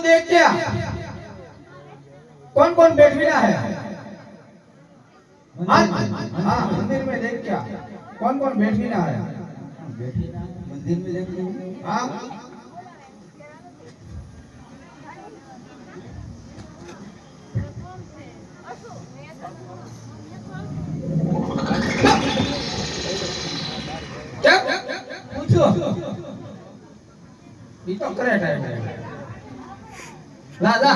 देख क्या कौन कौन बैठा है हाँ मंदिर में देख क्या कौन कौन बैठा है मंदिर में देख हाँ क्या पूछो ये तो करेक्ट है ला ला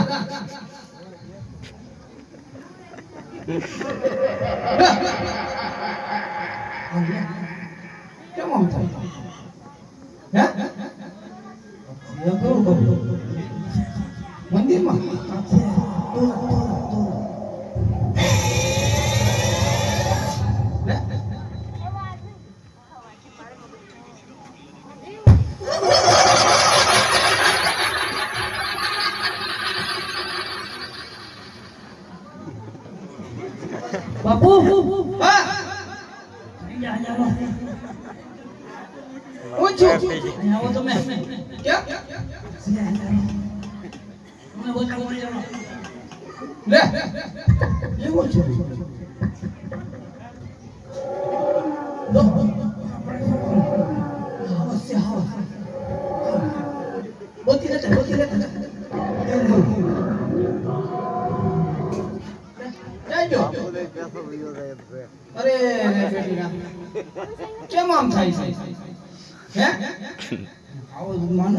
क्या मामला है ये करो मंदिर में बापू हाँ पूछो वो तो मैं क्या मैं वो काम नहीं जाना ले ये वो चीज दो से हवा बोती रहता जाइयो अरे रे बेटी ना क्या माम थाई से हैं आओ मान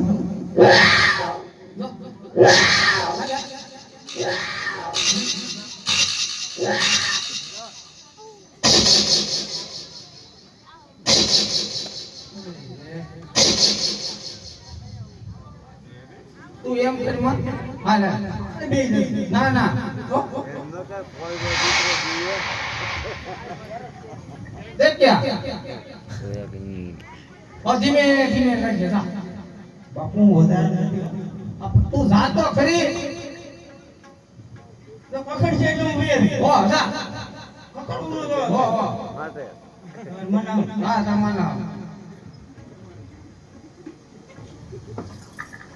तू एम कर मत हां ना ना देख क्या और धीमे धीमे करके जा बापू વધારે अब तू जा तो खरी તો પકડ છે તો ઉભી हो जा પકડું તો हो માટે हां सामान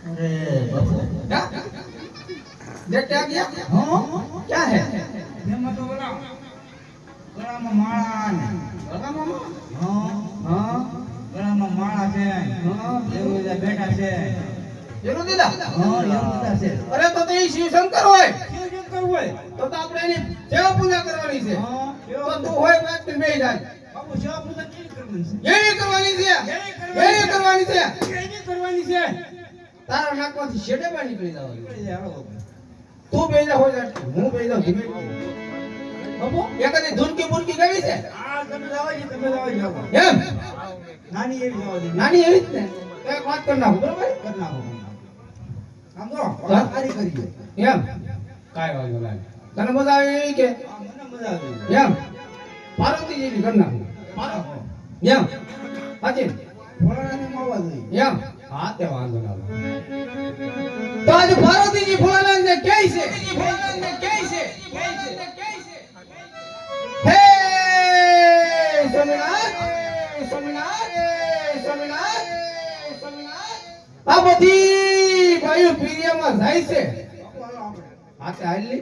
अरे बापू क्या देख क्या गया हां क्या है એમાં તો બોલા ગળામાં માળા ને लगा मामा હા हां ગળામાં માળા છે હા એવું બધા બેઠા છે જેનું દીધા હા એવું બધા છે અરે તો તે શિવ શંકર હોય કેમ કરવું હોય તો આપણે એની સેવા પૂજા કરવાની છે હા તો તું હોય વાત કરી બેહી જાય બાપુ સેવા પૂજા કેવી કરવાની છે એની કરવાની છે એની કરવાની છે કેવી કરવાની છે તારા નાકમાંથી શેડે બહાર નીકળી જવાનું નીકળી જાય હાલો તું બેજા હોય જાય હું બેજા ધીમે બાપુ એકાદી ધૂનકી બુનકી ગવી છે આ તમે જાવ જાવ એમ નાની એવી જાવ દે નાની એવી જ ને તો એક વાત કરી નાખું બરોબર કર નાખો આમ જો વારી કરીએ એમ કાઈ વાંધો નહીં તને મજા આવે એવી કે આ મને મજા આવી એમ પાર્વતીજીની કરી નાખું એમ હાજી ભોળાને માવા જોઈએ એમ હા તે વાંધો ના આવે. તો આજે પાર્વતીજી ભોળાનાથને કહે છે હે સ્વામિનાથ સ્વામિનાથ સ્વામિનાથ સ્વામિનાથ આ બધી ભાઈઓ પીરિયામાં જાય છે હા તે હાલી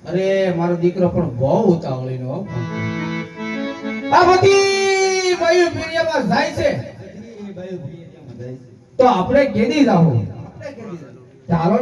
અરે મારો દીકરો પણ બહુ ઉતાવળીનો હો. આ બધી ભાઈઓ પીરિયામાં જાય છે તો આપણે કેદી જાવું ચાલો